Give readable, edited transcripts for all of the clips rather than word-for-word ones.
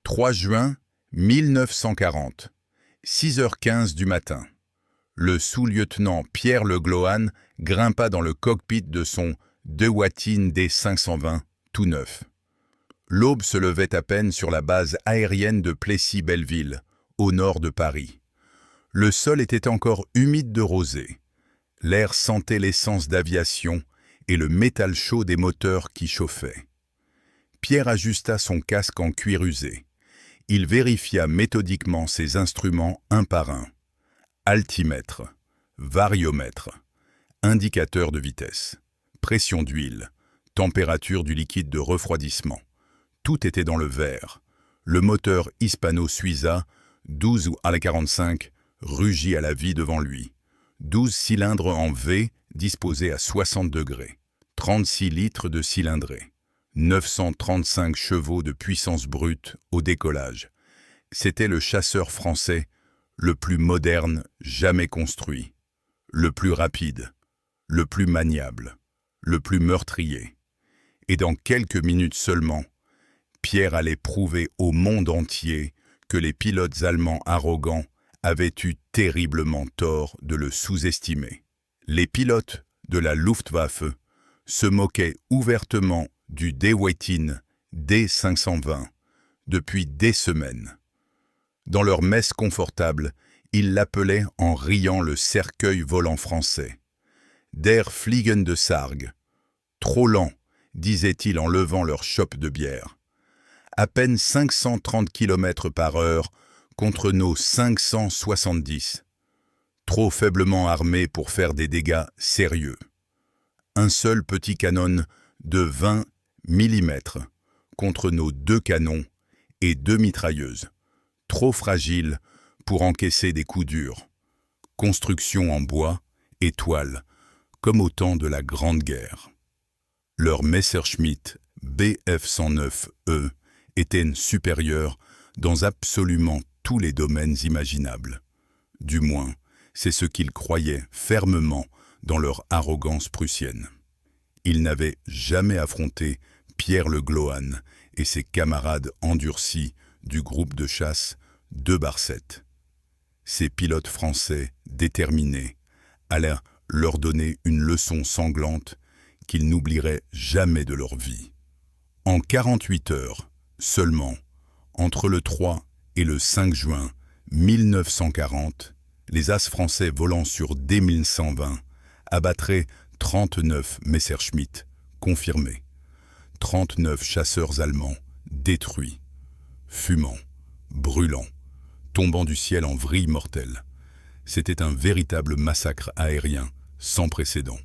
3 juin 1940, 6h15 du matin. Le sous-lieutenant Pierre Le Glohan grimpa dans le cockpit de son DeWattin D520, tout neuf. L'aube se levait à peine sur la base aérienne de Plessis-Belleville, au nord de Paris. Le sol était encore humide de rosée. L'air sentait l'essence d'aviation et le métal chaud des moteurs qui chauffaient. Pierre ajusta son casque en cuir usé. Il vérifia méthodiquement ses instruments un par un. Altimètre, variomètre, indicateur de vitesse, pression d'huile, température du liquide de refroidissement. Tout était dans le vert. Le moteur Hispano-Suiza, 12 à la 45, rugit à la vie devant lui. 12 cylindres en V disposés à 60 degrés. 36 litres de cylindrée. 935 chevaux de puissance brute au décollage. C'était le chasseur français le plus moderne jamais construit, le plus rapide, le plus maniable, le plus meurtrier. Et dans quelques minutes seulement, Pierre allait prouver au monde entier que les pilotes allemands arrogants avaient eu terriblement tort de le sous-estimer. Les pilotes de la Luftwaffe se moquaient ouvertement du DeWattin D520 depuis des semaines. Dans leur messe confortable, ils l'appelaient en riant le cercueil volant français. Der Fliegen de Sarg. Trop lent, disaient-ils en levant leur chope de bière. À peine 530 km/h contre nos 570. Trop faiblement armés pour faire des dégâts sérieux. Un seul petit canon de 20 mm contre nos 2 canons et 2 mitrailleuses. Trop fragile pour encaisser des coups durs. Construction en bois et toile, comme au temps de la Grande Guerre. Leur Messerschmitt Bf-109E était supérieur dans absolument tous les domaines imaginables. Du moins, c'est ce qu'ils croyaient fermement dans leur arrogance prussienne. Ils n'avaient jamais affronté Pierre Le Glohan et ses camarades endurcis du groupe de chasse de Barset. Ces pilotes français déterminés allaient leur donner une leçon sanglante qu'ils n'oublieraient jamais de leur vie. En 48 heures seulement, entre le 3 et le 5 juin 1940, les as français volant sur D1120 abattraient 39 Messerschmitt confirmés, 39 chasseurs allemands détruits, fumants, brûlants, tombant du ciel en vrille mortelle. C'était un véritable massacre aérien sans précédent,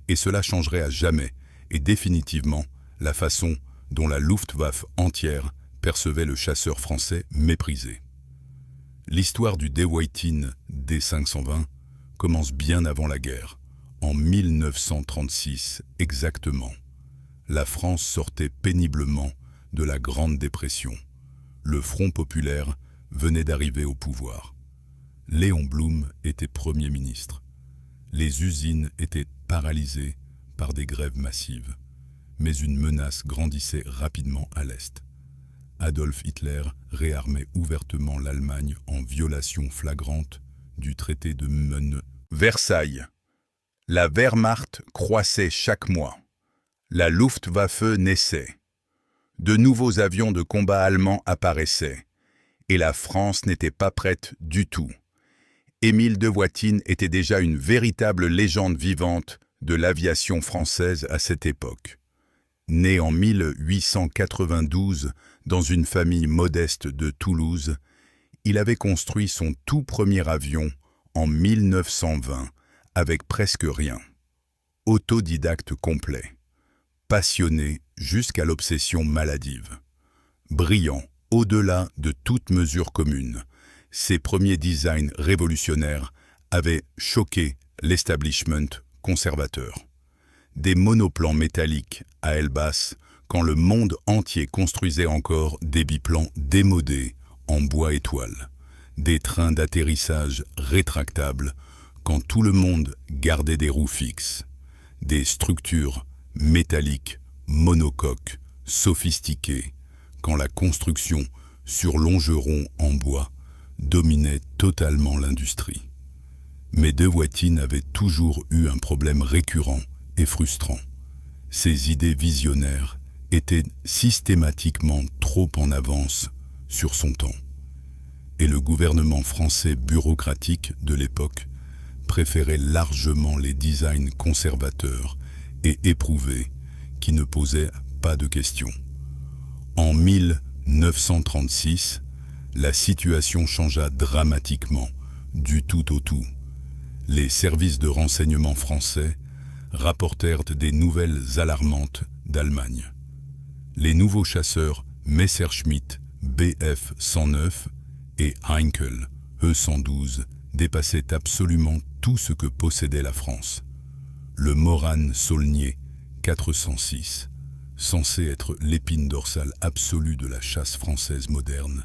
et cela changerait à jamais et définitivement la façon dont la Luftwaffe entière percevait le chasseur français méprisé. L'histoire du DeWattin D520 commence bien avant la guerre, en 1936 exactement. La France sortait péniblement de la Grande Dépression. Le Front populaire venait d'arriver au pouvoir. Léon Blum était Premier ministre. Les usines étaient paralysées par des grèves massives. Mais une menace grandissait rapidement à l'Est. Adolf Hitler réarmait ouvertement l'Allemagne en violation flagrante du traité de Versailles. La Wehrmacht croissait chaque mois. La Luftwaffe naissait. De nouveaux avions de combat allemands apparaissaient. Et la France n'était pas prête du tout. Émile DeWattin était déjà une véritable légende vivante de l'aviation française à cette époque. Né en 1892 dans une famille modeste de Toulouse, il avait construit son tout premier avion en 1920 avec presque rien. Autodidacte complet, passionné jusqu'à l'obsession maladive, brillant au-delà de toute mesure commune, ses premiers designs révolutionnaires avaient choqué l'establishment conservateur. Des monoplans métalliques à aile basse quand le monde entier construisait encore des biplans démodés en bois et toile, des trains d'atterrissage rétractables quand tout le monde gardait des roues fixes, des structures métalliques monocoques sophistiquées quand la construction sur longerons en bois, dominait totalement l'industrie. Mais De Watine avait toujours eu un problème récurrent et frustrant. Ses idées visionnaires étaient systématiquement trop en avance sur son temps. Et le gouvernement français bureaucratique de l'époque préférait largement les designs conservateurs et éprouvés qui ne posaient pas de questions. En 1936, la situation changea dramatiquement, du tout au tout. Les services de renseignement français rapportèrent des nouvelles alarmantes d'Allemagne. Les nouveaux chasseurs Messerschmitt Bf 109 et Heinkel E112 dépassaient absolument tout ce que possédait la France. Le Morane Saulnier 406, censé être l'épine dorsale absolue de la chasse française moderne,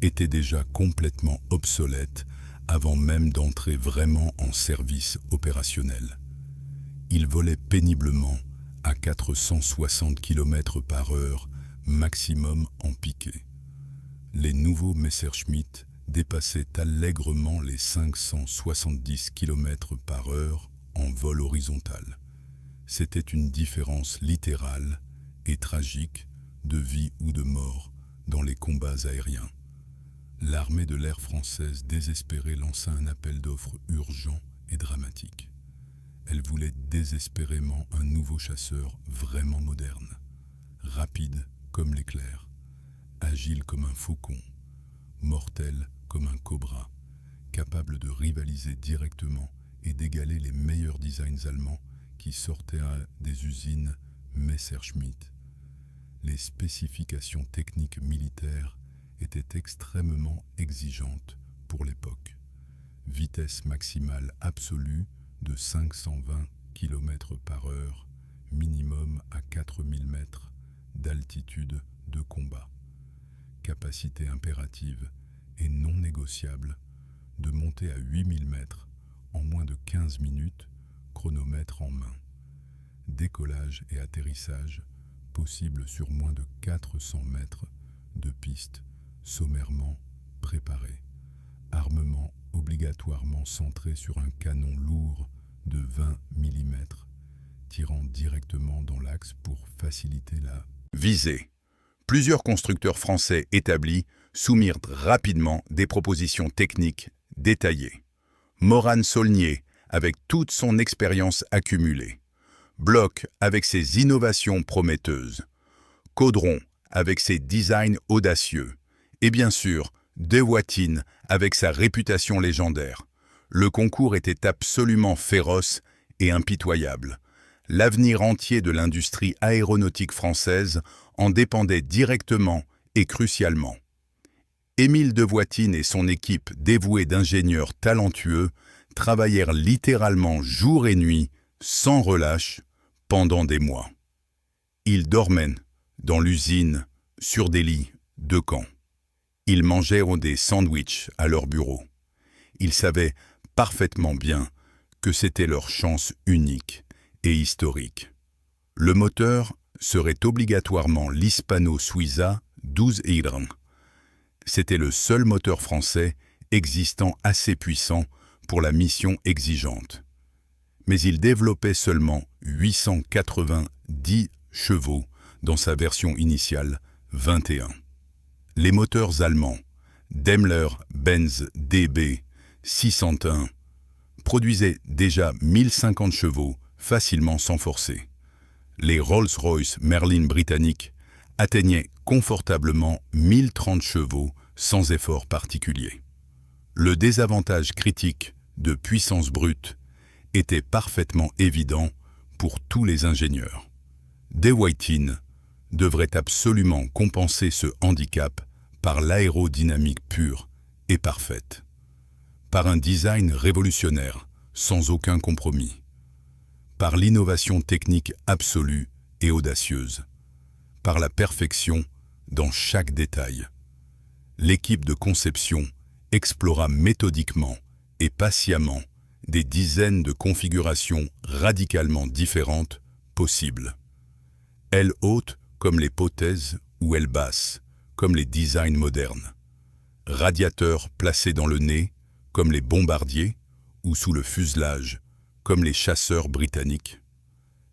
était déjà complètement obsolète avant même d'entrer vraiment en service opérationnel. Il volait péniblement à 460 km/h maximum en piqué. Les nouveaux Messerschmitt dépassaient allègrement les 570 km/h en vol horizontal. C'était une différence littérale et tragique de vie ou de mort dans les combats aériens. L'armée de l'air française désespérée lança un appel d'offres urgent et dramatique. Elle voulait désespérément un nouveau chasseur vraiment moderne, rapide comme l'éclair, agile comme un faucon, mortel comme un cobra, capable de rivaliser directement et d'égaler les meilleurs designs allemands qui sortaient des usines Messerschmitt. Les spécifications techniques militaires étaient extrêmement exigeantes pour l'époque. Vitesse maximale absolue de 520 km/h, minimum à 4000 mètres d'altitude de combat. Capacité impérative et non négociable de monter à 8000 mètres en moins de 15 minutes, chronomètre en main. Décollage et atterrissage possible sur moins de 400 mètres de piste sommairement préparée. Armement obligatoirement centré sur un canon lourd de 20 mm, tirant directement dans l'axe pour faciliter la visée. Plusieurs constructeurs français établis soumirent rapidement des propositions techniques détaillées. Morane Saulnier, avec toute son expérience accumulée. Bloch, avec ses innovations prometteuses. Caudron, avec ses designs audacieux. Et bien sûr, De Watine, avec sa réputation légendaire. Le concours était absolument féroce et impitoyable. L'avenir entier de l'industrie aéronautique française en dépendait directement et crucialement. Émile De Watine et son équipe dévouée d'ingénieurs talentueux travaillèrent littéralement jour et nuit, sans relâche, pendant des mois. Ils dormaient dans l'usine, sur des lits de camp. Ils mangèrent des sandwichs à leur bureau. Ils savaient parfaitement bien que c'était leur chance unique et historique. Le moteur serait obligatoirement l'Hispano-Suiza 12 Hydran. C'était le seul moteur français existant assez puissant pour la mission exigeante. Mais il développait seulement 890 chevaux dans sa version initiale 21. Les moteurs allemands, Daimler-Benz DB 601, produisaient déjà 1050 chevaux facilement sans forcer. Les Rolls-Royce Merlin britanniques atteignaient confortablement 1030 chevaux sans effort particulier. Le désavantage critique de puissance brute était parfaitement évident pour tous les ingénieurs. De Watine devrait absolument compenser ce handicap par l'aérodynamique pure et parfaite, par un design révolutionnaire sans aucun compromis, par l'innovation technique absolue et audacieuse, par la perfection dans chaque détail. L'équipe de conception explora méthodiquement et patiemment des dizaines de configurations radicalement différentes possibles. Ailes hautes comme les potaises ou ailes basses comme les designs modernes. Radiateurs placés dans le nez, comme les bombardiers, ou sous le fuselage, comme les chasseurs britanniques.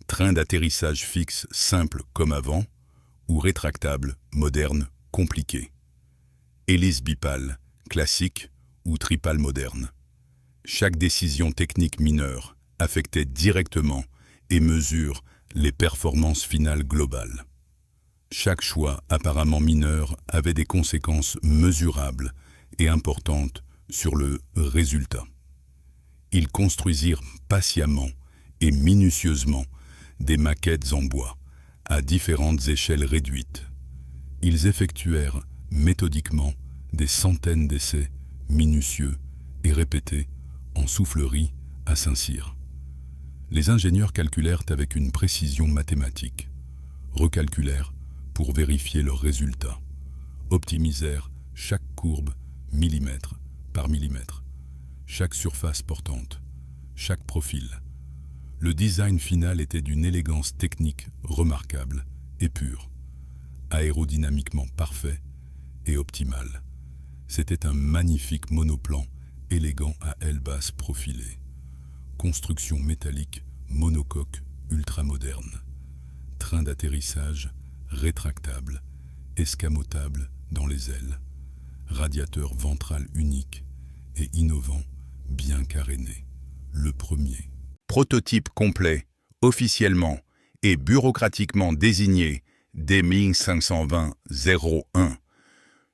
Train d'atterrissage fixe simple comme avant, ou rétractable, moderne, compliqué. Hélice bipale, classique ou tripale moderne. Chaque décision technique mineure affectait directement et mesure les performances finales globales. Chaque choix apparemment mineur avait des conséquences mesurables et importantes sur le résultat. Ils construisirent patiemment et minutieusement des maquettes en bois, à différentes échelles réduites. Ils effectuèrent méthodiquement des centaines d'essais minutieux et répétés en soufflerie à Saint-Cyr. Les ingénieurs calculèrent avec une précision mathématique, recalculèrent pour vérifier leurs résultats, optimisèrent chaque courbe millimètre par millimètre, chaque surface portante, chaque profil. Le design final était d'une élégance technique remarquable et pure, aérodynamiquement parfait et optimal. C'était un magnifique monoplan élégant à aile basse profilée. Construction métallique monocoque ultramoderne. Train d'atterrissage rétractable, escamotable dans les ailes. Radiateur ventral unique et innovant, bien caréné. Le premier. Prototype complet, officiellement et bureaucratiquement désigné dès 1520-01,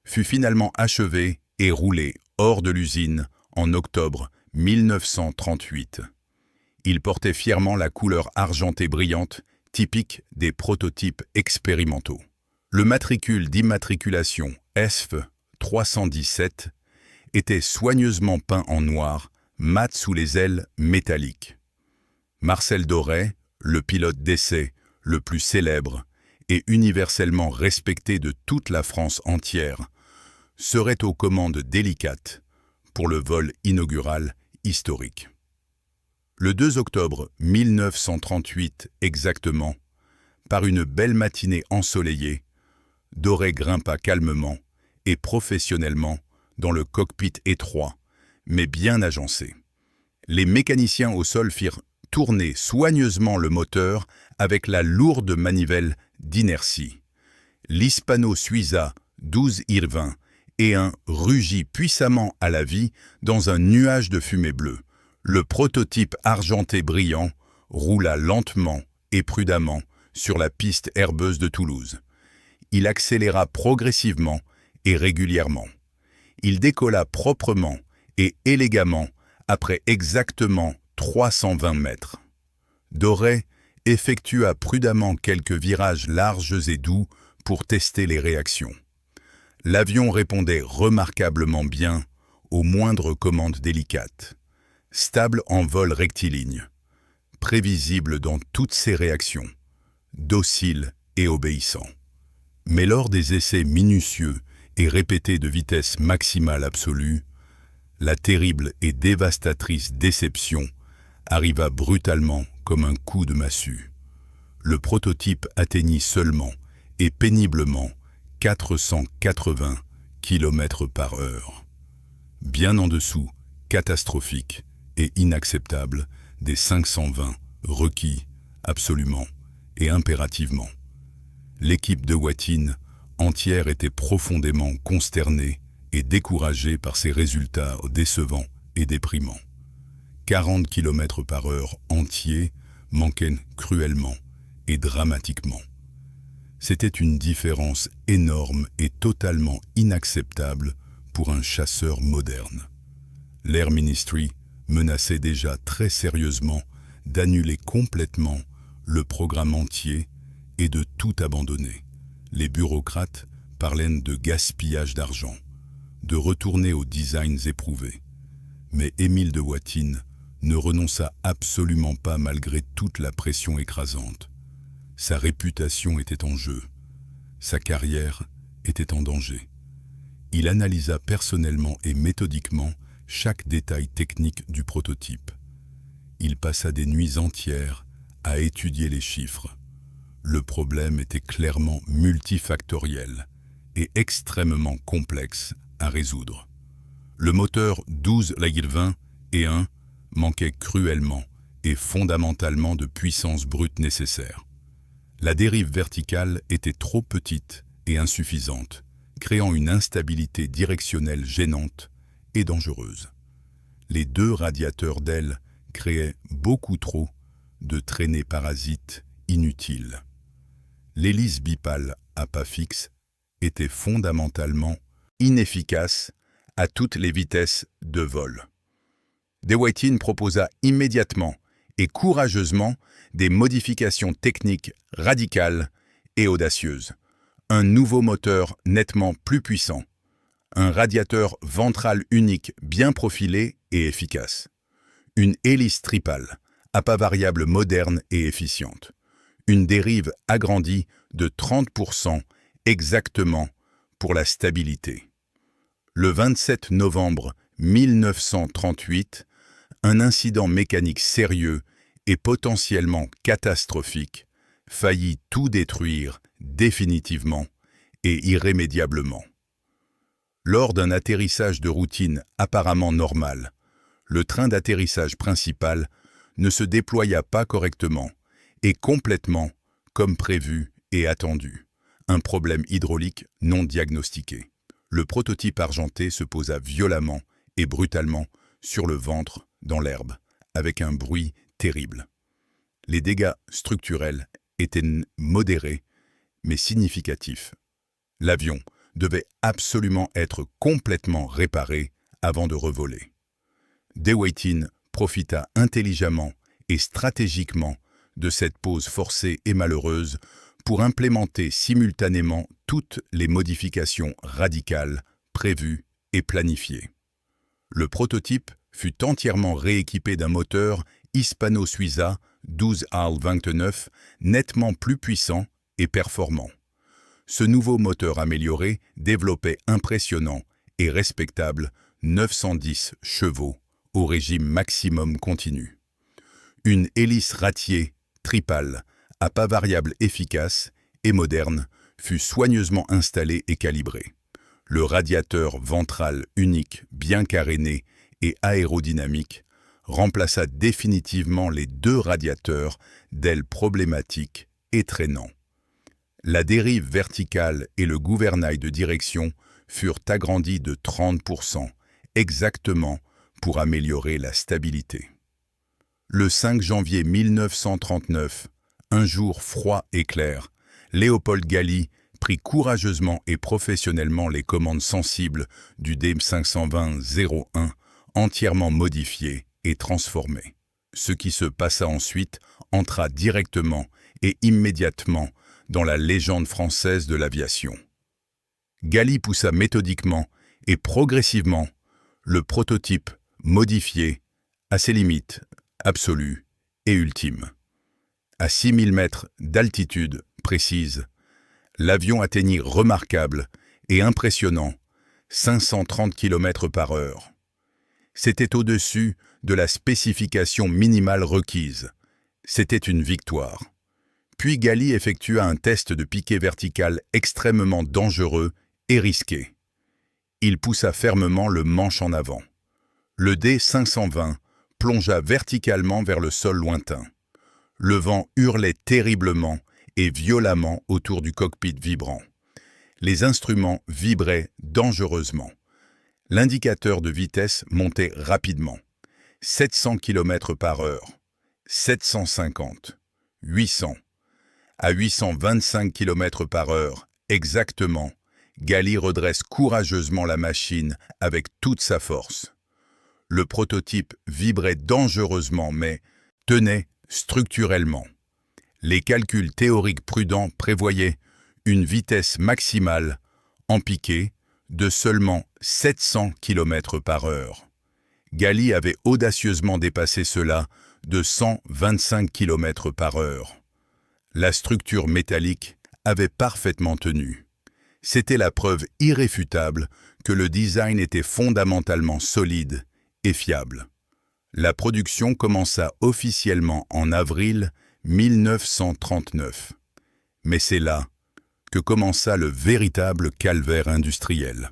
fut finalement achevé et roulé hors de l'usine en octobre 1938. Il portait fièrement la couleur argentée brillante, typique des prototypes expérimentaux. Le matricule d'immatriculation ESF 317 était soigneusement peint en noir, mat sous les ailes métalliques. Marcel Doré, le pilote d'essai le plus célèbre et universellement respecté de toute la France entière, serait aux commandes délicates pour le vol inaugural historique. Le 2 octobre 1938 exactement, par une belle matinée ensoleillée, Doré grimpa calmement et professionnellement dans le cockpit étroit, mais bien agencé. Les mécaniciens au sol firent tourner soigneusement le moteur avec la lourde manivelle d'inertie. L'Hispano Suiza 12 Irving et un rugit puissamment à la vie dans un nuage de fumée bleue. Le prototype argenté brillant roula lentement et prudemment sur la piste herbeuse de Toulouse. Il accéléra progressivement et régulièrement. Il décolla proprement et élégamment après exactement 320 mètres. Doré effectua prudemment quelques virages larges et doux pour tester les réactions. L'avion répondait remarquablement bien aux moindres commandes délicates. Stable en vol rectiligne, prévisible dans toutes ses réactions, docile et obéissant. Mais lors des essais minutieux et répétés de vitesse maximale absolue, la terrible et dévastatrice déception arriva brutalement comme un coup de massue. Le prototype atteignit seulement et péniblement 480 km/h, bien en dessous, catastrophique et inacceptable des 520 requis absolument et impérativement. L'équipe de Watine entière était profondément consternée et découragée par ces résultats décevants et déprimants. 40 km/h entiers manquaient cruellement et dramatiquement. C'était une différence énorme et totalement inacceptable pour un chasseur moderne. L'Air Ministry menaçait déjà très sérieusement d'annuler complètement le programme entier et de tout abandonner. Les bureaucrates parlaient de gaspillage d'argent, de retourner aux designs éprouvés. Mais Émile de Watine ne renonça absolument pas malgré toute la pression écrasante. Sa réputation était en jeu, sa carrière était en danger. Il analysa personnellement et méthodiquement chaque détail technique du prototype. Il passa des nuits entières à étudier les chiffres. Le problème était clairement multifactoriel et extrêmement complexe à résoudre. Le moteur 12,20 et 1 manquait cruellement et fondamentalement de puissance brute nécessaire. La dérive verticale était trop petite et insuffisante, créant une instabilité directionnelle gênante et dangereuse. Les deux radiateurs d'aile créaient beaucoup trop de traînées parasites inutiles. L'hélice bipale à pas fixe était fondamentalement inefficace à toutes les vitesses de vol. De Wettin proposa immédiatement et courageusement des modifications techniques radicales et audacieuses. Un nouveau moteur nettement plus puissant, un radiateur ventral unique bien profilé et efficace, une hélice tripale, à pas variable moderne et efficiente, une dérive agrandie de 30% exactement pour la stabilité. Le 27 novembre 1938, un incident mécanique sérieux et potentiellement catastrophique faillit tout détruire définitivement et irrémédiablement. Lors d'un atterrissage de routine apparemment normal, le train d'atterrissage principal ne se déploya pas correctement et complètement comme prévu et attendu. Un problème hydraulique non diagnostiqué. Le prototype argenté se posa violemment et brutalement sur le ventre dans l'herbe, avec un bruit terrible. Les dégâts structurels étaient modérés, mais significatifs. L'avion devait absolument être complètement réparé avant de revoler. De Wettin profita intelligemment et stratégiquement de cette pause forcée et malheureuse pour implémenter simultanément toutes les modifications radicales prévues et planifiées. Le prototype fut entièrement rééquipé d'un moteur Hispano-Suiza 12Al29 nettement plus puissant et performant. Ce nouveau moteur amélioré développait impressionnant et respectable 910 chevaux au régime maximum continu. Une hélice ratier tripale à pas variable efficace et moderne fut soigneusement installée et calibrée. Le radiateur ventral unique bien caréné et aérodynamique remplaça définitivement les deux radiateurs d'ailes problématiques et traînants. La dérive verticale et le gouvernail de direction furent agrandis de 30%, exactement pour améliorer la stabilité. Le 5 janvier 1939, un jour froid et clair, Léopold Galli prit courageusement et professionnellement les commandes sensibles du D520-01, entièrement modifié et transformé. Ce qui se passa ensuite entra directement et immédiatement dans la légende française de l'aviation. Galli poussa méthodiquement et progressivement le prototype modifié à ses limites absolues et ultimes. À 6000 mètres d'altitude précise, l'avion atteignit remarquable et impressionnant 530 km/h. C'était au-dessus de la spécification minimale requise. C'était une victoire. Puis Galli effectua un test de piqué vertical extrêmement dangereux et risqué. Il poussa fermement le manche en avant. Le D520 plongea verticalement vers le sol lointain. Le vent hurlait terriblement et violemment autour du cockpit vibrant. Les instruments vibraient dangereusement. L'indicateur de vitesse montait rapidement. 700 km/h, 750, 800. À 825 km/h, exactement, Galli redresse courageusement la machine avec toute sa force. Le prototype vibrait dangereusement mais tenait structurellement. Les calculs théoriques prudents prévoyaient une vitesse maximale en piqué de seulement 700 km/h. Galli avait audacieusement dépassé cela de 125 km/h. La structure métallique avait parfaitement tenu. C'était la preuve irréfutable que le design était fondamentalement solide et fiable. La production commença officiellement en avril 1939. Mais c'est là que commença le véritable calvaire industriel.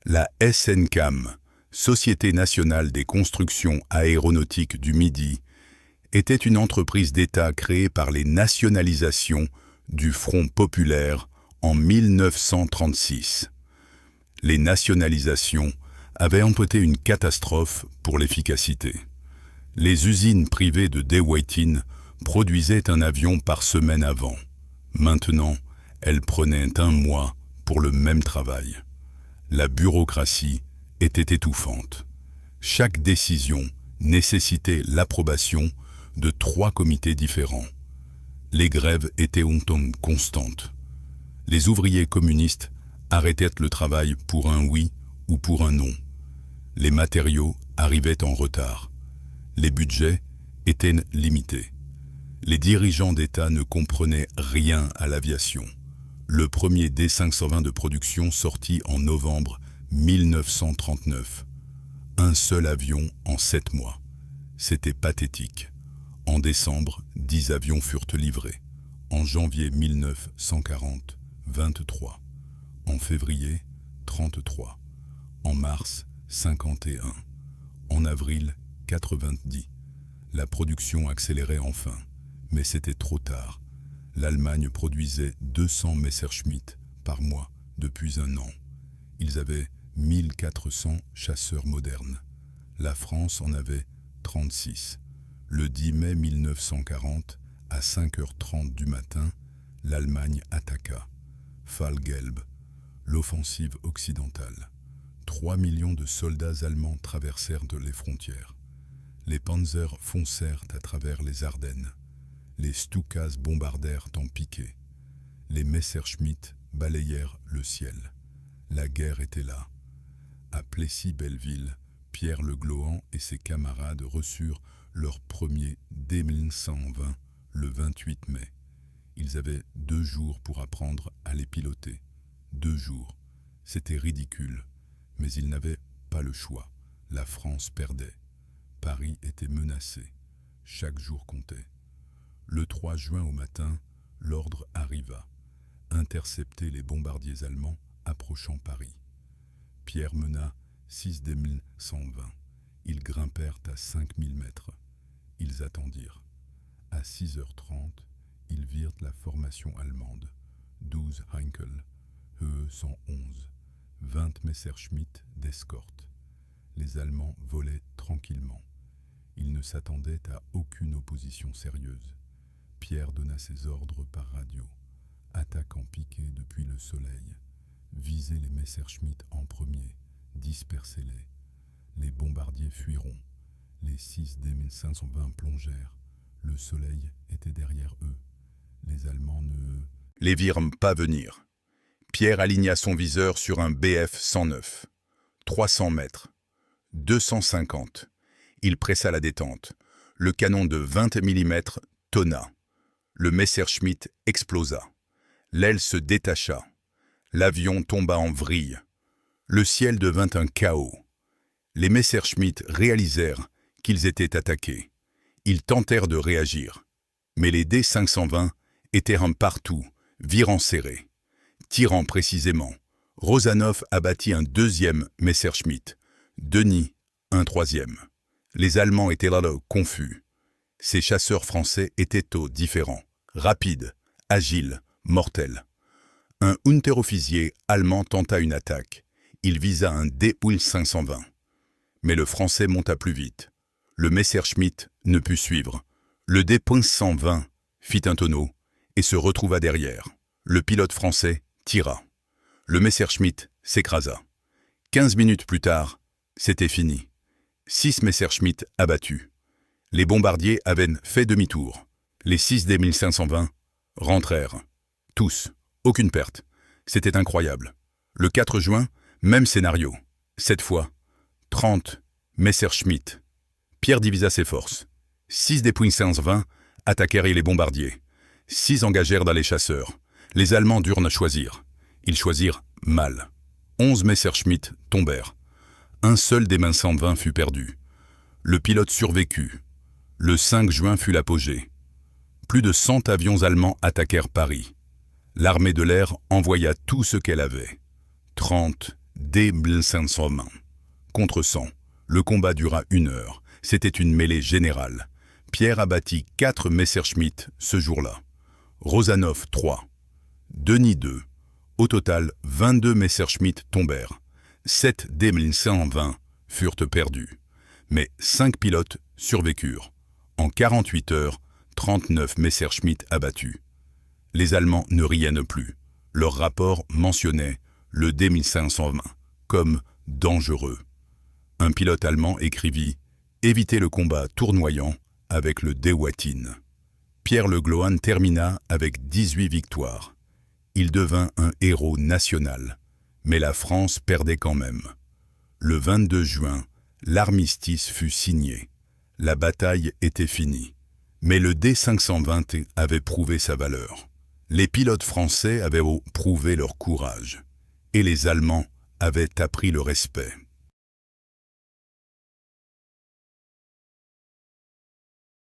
La SNCAM, Société nationale des constructions aéronautiques du Midi, était une entreprise d'État créée par les nationalisations du Front populaire en 1936. Les nationalisations avaient emporté une catastrophe pour l'efficacité. Les usines privées de DeWitt produisaient un avion par semaine avant. Maintenant, elles prenaient un mois pour le même travail. La bureaucratie était étouffante. Chaque décision nécessitait l'approbation de 3 comités différents. Les grèves étaient constantes. Les ouvriers communistes arrêtaient le travail pour un oui ou pour un non. Les matériaux arrivaient en retard. Les budgets étaient limités. Les dirigeants d'État ne comprenaient rien à l'aviation. Le premier D520 de production sortit en novembre 1939. Un seul avion en 7 mois. C'était pathétique. En décembre, 10 avions furent livrés. En janvier 1940, 23. En février, 33. En mars, 51. En avril, 90. La production accélérait enfin, mais c'était trop tard. L'Allemagne produisait 200 Messerschmitt par mois depuis un an. Ils avaient 1400 chasseurs modernes. La France en avait 36. Le 10 mai 1940, à 5h30 du matin, l'Allemagne attaqua. Fallgelb, l'offensive occidentale. 3 millions de soldats allemands traversèrent les frontières. Les panzers foncèrent à travers les Ardennes. Les Stukas bombardèrent en piqué. Les Messerschmitt balayèrent le ciel. La guerre était là. À Plessis-Belleville, Pierre Le Glohan et ses camarades reçurent leur premier D-1120 le 28 mai. Ils avaient 2 jours pour apprendre à les piloter. 2 jours. C'était ridicule. Mais ils n'avaient pas le choix. La France perdait. Paris était menacé. Chaque jour comptait. Le 3 juin au matin, l'ordre arriva. Intercepter les bombardiers allemands approchant Paris. Pierre mena 6 D-1120. Ils grimpèrent à 5000 mètres. Ils attendirent. À 6h30, ils virent la formation allemande. 12 Heinkel, E-111, 20 Messerschmitt d'escorte. Les Allemands volaient tranquillement. Ils ne s'attendaient à aucune opposition sérieuse. Pierre donna ses ordres par radio. Attaque en piqué depuis le soleil. Visez les Messerschmitt en premier. Dispersez-les. Les bombardiers fuiront. Les 6 D-1520 plongèrent. Le soleil était derrière eux. Les Allemands ne les virent pas venir. Pierre aligna son viseur sur un Bf-109. 300 mètres. 250. Il pressa la détente. Le canon de 20 mm tonna. Le Messerschmitt explosa. L'aile se détacha. L'avion tomba en vrille. Le ciel devint un chaos. Les Messerschmitt réalisèrent qu'ils étaient attaqués. Ils tentèrent de réagir. Mais les D-520 étaient un partout, virant serré. Tirant précisément, Rozanov abattit un 2e Messerschmitt. Denis, un 3e. Les Allemands étaient là, confus. Ces chasseurs français étaient différents, rapides, agiles, mortels. Un unterofficier allemand tenta une attaque. Il visa un D-520. Mais le français monta plus vite. Le Messerschmitt ne put suivre. Le D-120 fit un tonneau et se retrouva derrière. Le pilote français tira. Le Messerschmitt s'écrasa. 15 minutes plus tard, c'était fini. 6 Messerschmitt abattus. Les bombardiers avaient fait demi-tour. Les 6 D-1520 rentrèrent. Tous. Aucune perte. C'était incroyable. Le 4 juin, même scénario. Cette fois, 30 Messerschmitt. Pierre divisa ses forces. 6 D-1520 attaquèrent les bombardiers. 6 engagèrent dans les chasseurs. Les Allemands durent choisir. Ils choisirent mal. 11 Messerschmitt tombèrent. Un seul des 1520 fut perdu. Le pilote survécut. Le 5 juin fut l'apogée. Plus de 100 avions allemands attaquèrent Paris. L'armée de l'air envoya tout ce qu'elle avait. 30 D-520. Contre 100. Le combat dura 1 heure. C'était une mêlée générale. Pierre abattit 4 Messerschmitt ce jour-là. Rozanov 3. Denis 2. Au total, 22 Messerschmitt tombèrent. 7 D-520 furent perdus. Mais 5 pilotes survécurent. En 48 heures, 39 Messerschmitt abattus. Les Allemands ne riaient plus. Leur rapport mentionnait le D-1520 comme dangereux. Un pilote allemand écrivit « Évitez le combat tournoyant avec le Dewatin ». Pierre Le Glohn termina avec 18 victoires. Il devint un héros national, mais la France perdait quand même. Le 22 juin, l'armistice fut signé. La bataille était finie. Mais le D-520 avait prouvé sa valeur. Les pilotes français avaient prouvé leur courage. Et les Allemands avaient appris le respect.